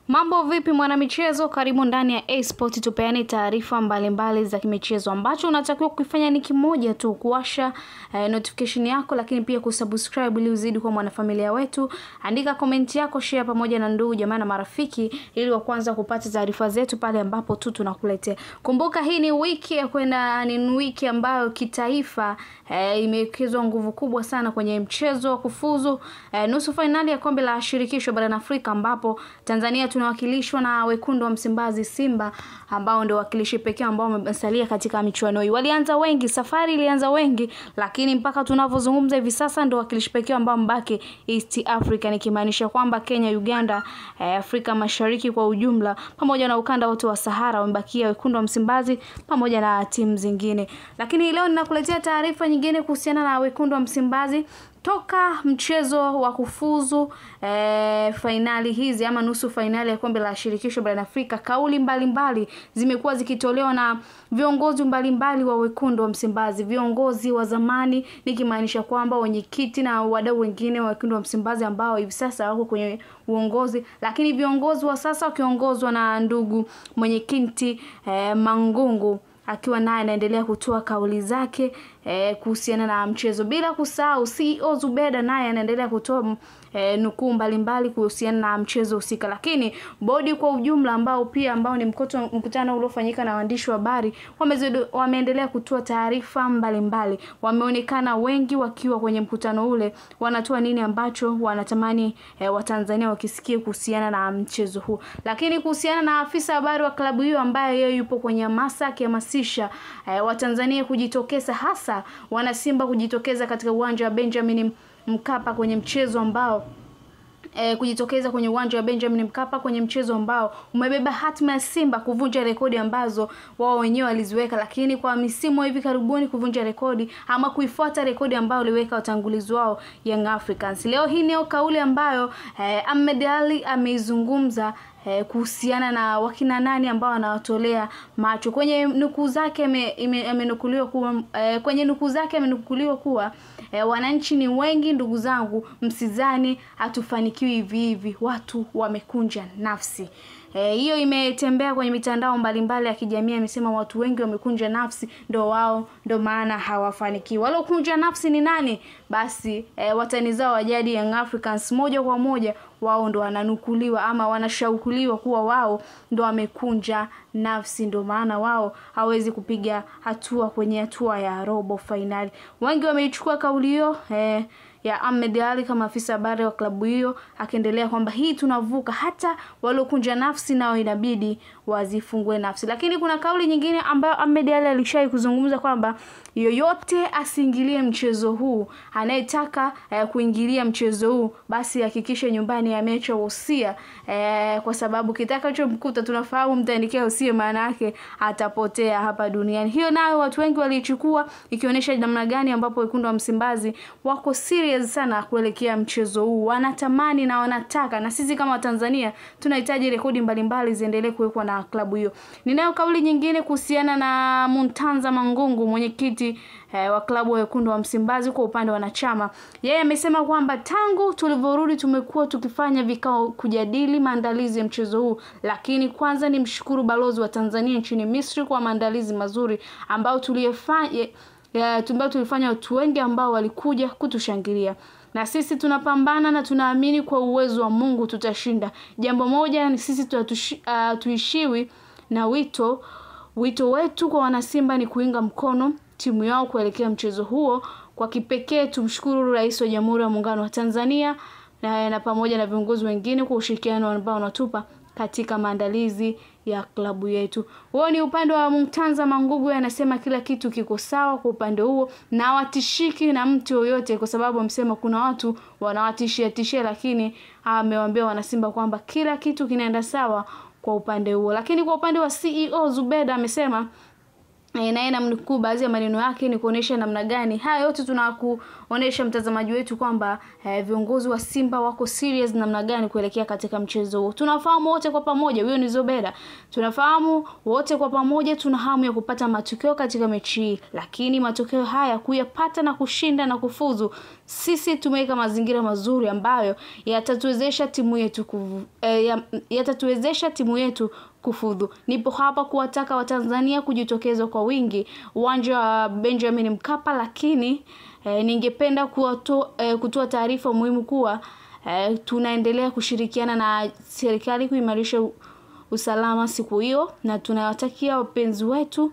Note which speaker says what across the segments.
Speaker 1: Mambo vipi mwanamichezo, karibu ndani ya A-Sport tupeane taarifa mbalimbali za kimichezo. Ambacho unatakiwa kufanya ni kimoja tu, kuwasha notification yako, lakini pia kusubscribe ili uzidi kuwa mwanafamilia wetu. Andika comment yako, share pamoja na ndugu jamaa na marafiki ili wa kwanza kupata taarifa zetu pale ambapo tu tunakuletea. Kumbuka hii ni wiki ya kwenda, ni wiki ambayo kitaifa imewekezwa nguvu kubwa sana kwenye mchezo wa kufuzu nusu finali ya kombe la shirikisho barani Afrika, ambapo Tanzania tunawakilishwa na wekundu wa Msimbazi Simba, ambao ndio wakilishi pekee ambao wamesalia katika michuano hii. Walianza wengi, safari ilianza wengi, lakini mpaka tunavozungumza hivi sasa ndio wakilishi pekee ambao mbaki East Africa, nikimaanisha kwamba Kenya, Uganda, Afrika Mashariki kwa ujumla pamoja na ukanda wote wa Sahara wamebakia wekundu wa Msimbazi pamoja na timu zingine. Lakini leo ninakuletea taarifa nyingine kuhusiana na wekundu wa Msimbazi. Toka mchezo wa kufuzu finali hizi ama nusu finali ya kombe la shirikisho barani Afrika, kauli mbalimbali zimekuwa zikitolewa na viongozi mbalimbali wa wekundu wa Msimbazi, viongozi wa zamani, nikimaanisha kwamba wenyekiti na wadau wengine wa wekundu wa Msimbazi ambao hivi sasa wako kwenye uongozi, lakini viongozi wa sasa wakiongozwa na ndugu mwenyekiti Mangungu, akiwa naye anaendelea kutoa kauli zake kuhusiana na mchezo, bila kusahau CEO Zubeda naye anaendelea kutoa nukuu mbalimbali kuhusiana na mchezo husika. Lakini bodi kwa ujumla ambao ni mkutano uliofanyika na waandishi wa habari wameendelea kutoa taarifa mbalimbali. Wameonekana wengi wakiwa kwenye mkutano ule wanatoa nini ambacho wanatamani Watanzania wakisikie kuhusiana na mchezo huu. Lakini kuhusiana na afisa habari wa klabu hiyo ambaye yeye yupo kwenye hamasa akihamasisha Watanzania kujitokeza, hasa wana Simba kujitokeza katika uwanja wa Benjamin Mkapa kwenye mchezo ambao kujitokeza kwenye uwanja wa Benjamin Mkapa kwenye mchezo ambao umebeba hatima ya Simba kuvunja rekodi ambazo wao wenyewe waliziweka, lakini kwa misimu hivi karibuni kuvunja rekodi ama kuifuata rekodi ambayo waliweka watangulizi wao Young Africans. Leo hii ni kauli ambayo Ahmed Ally ameizungumza kuhusiana na wakina nani ambao wanawatolea macho. Kwenye nukuu zake amenukuliwa kuwa wananchi ni wengi ndugu zangu, msizani hatufanikiwi hivi, watu wamekunja nafsi. Hiyo imetembea kwenye mitandao mbalimbali ya kijamii. Amesema watu wengi wamekunja nafsi, ndo maana hawafanikiwi. Waliokunja nafsi ni nani? Basi watani zao wa jadi Young Africans, moja kwa moja wao ndo wananukuliwa ama wanashaukuliwa kuwa wao ndo wamekunja nafsi, ndo maana wao hawezi kupiga hatua kwenye hatua ya robo finali. Wengi wameichukua kauli hiyo ya Ahmed Ally kama afisa habari wa klabu hiyo, akiendelea kwamba hii tunavuka, hata waliokunja nafsi nao inabidi wazifungue nafsi. Lakini kuna kauli nyingine ambayo Ahmed Ally alishai kuzungumza kwamba yoyote asiingilie mchezo huu, anayetaka kuingilia mchezo huu basi hakikisha nyumbani ameacha wosia, kwa sababu kitakachomkuta tunafahamu, mtaandikia wosia maana yake atapotea hapa duniani. Hiyo nayo watu wengi walichukua, ikionyesha namna gani ambapo wekundu wa Msimbazi wako serious sana kuelekea mchezo huu. Wanatamani na wanataka, na sisi kama Tanzania tunahitaji rekodi mbalimbali ziendelee kuwekwa na klabu hiyo. Ninayo kauli nyingine kuhusiana na Muntanza Mangungu, mwenyekiti wa klabu ya wekundu wa Msimbazi kwa upande wa wanachama. Yeye amesema kwamba tangu tulivyorudi tumekuwa tukifanya vikao kujadili maandalizi ya mchezo huu, lakini kwanza ni mshukuru balozi wa Tanzania nchini Misri kwa maandalizi mazuri ambao tulifanya watu wengi ambao walikuja kutushangilia. Na sisi tunapambana na tunaamini kwa uwezo wa Mungu tutashinda. Jambo moja ni sisi tuishiwi na wito wetu kwa wanasimba ni kuinga mkono timu yao kuelekea mchezo huo. Kwa kipekee tumshukuru Rais wa Jamhuri ya Muungano wa Tanzania na pamoja na viongozi wengine kwa ushirikiano ambao wanatupa katika maandalizi ya klabu yetu. Wao ni upande wa Muntanza Mangungu, anasema kila kitu kiko sawa kwa upande huo na watishiki na mtu yoyote, kwa sababu amesema kuna watu wanawatishia, lakini amewaambia wanasimba kwamba kila kitu kinaenda sawa kwa upande huo. Lakini kwa upande wa CEO Zubeda amesema naye namnukuu baadhi ya maneno yake ni kuonesha namna gani haya yote kuonesha mtazamaji wetu kwamba viongozi wa Simba wako serious namna gani kuelekea katika mchezo huo. Tunafahamu wote kwa pamoja, huyo ni Zubeda. Tunafahamu wote kwa pamoja tuna hamu ya kupata matokeo katika mechi hii, lakini matokeo haya kuyapata na kushinda na kufuzu, sisi tumeweka mazingira mazuri ambayo yatatuwezesha timu yetu kufudhu. Nipo hapa kuwataka Watanzania kujitokeza kwa wingi uwanja wa Benjamin Mkapa, lakini ningependa kutoa taarifa muhimu kuwa tunaendelea kushirikiana na serikali kuimarisha usalama siku hiyo, na tunawatakia wapenzi wetu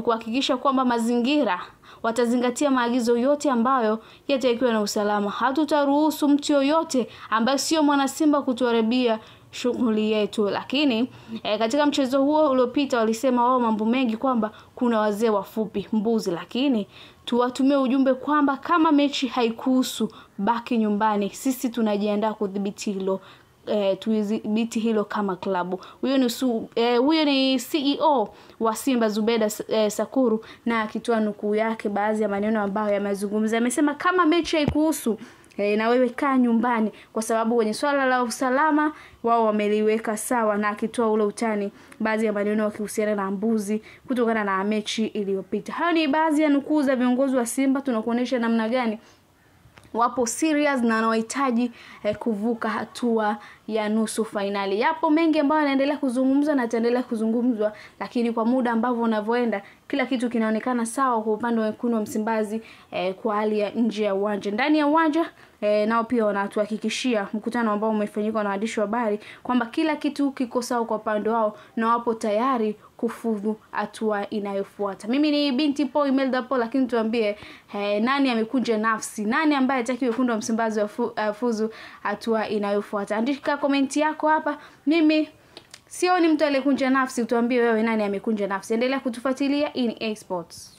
Speaker 1: kuhakikisha kwamba mazingira watazingatia maagizo yote ambayo yatakiwa na usalama. Hatutaruhusu mtu yoyote ambaye sio mwana Simba kutuharibia shughuli yetu. Lakini katika mchezo huo uliopita walisema wao mambo mengi kwamba kuna wazee wafupi mbuzi, lakini tuwatumie ujumbe kwamba kama mechi haikuhusu baki nyumbani, sisi tunajiandaa kudhibiti hilo. Tuidhibiti hilo kama klabu. Huyo ni CEO wa Simba Zubeda Sakuru, na akitoa nukuu yake baadhi ya maneno ambayo yamezungumza. Amesema kama mechi haikuhusu na wewe kaa nyumbani, kwa sababu kwenye swala la usalama wao wameliweka sawa, na akitoa ule utani baadhi ya maneno yakihusiana na mbuzi kutokana na mechi iliyopita. Hayo ni baadhi ya nukuu za viongozi wa Simba, tunakuonesha namna gani wapo serious na wanahitaji kuvuka hatua ya nusu finali. Yapo mengi ambayo yanaendelea kuzungumzwa na yataendelea kuzungumzwa, lakini kwa muda ambavyo unavyoenda kila kitu kinaonekana sawa kwa upande wa wekundu wa Msimbazi kwa hali ya nje ya uwanja. Ndani ya uwanja nao pia wanatuhakikishia mkutano ambao umefanyika na waandishi wa habari kwamba kila kitu kiko sawa kwa upande wao na wapo tayari kufuzu hatua inayofuata. Mimi ni binti Paul Imelda Paul, lakini tuambie nani amekunja nafsi, nani ambaye hataki wekundu wa Msimbazi wafuzu hatua inayofuata? Andika komenti yako hapa. Mimi sioni mtu aliyekunja nafsi, tuambie wewe nani amekunja nafsi. Endelea kutufuatilia in A Sports.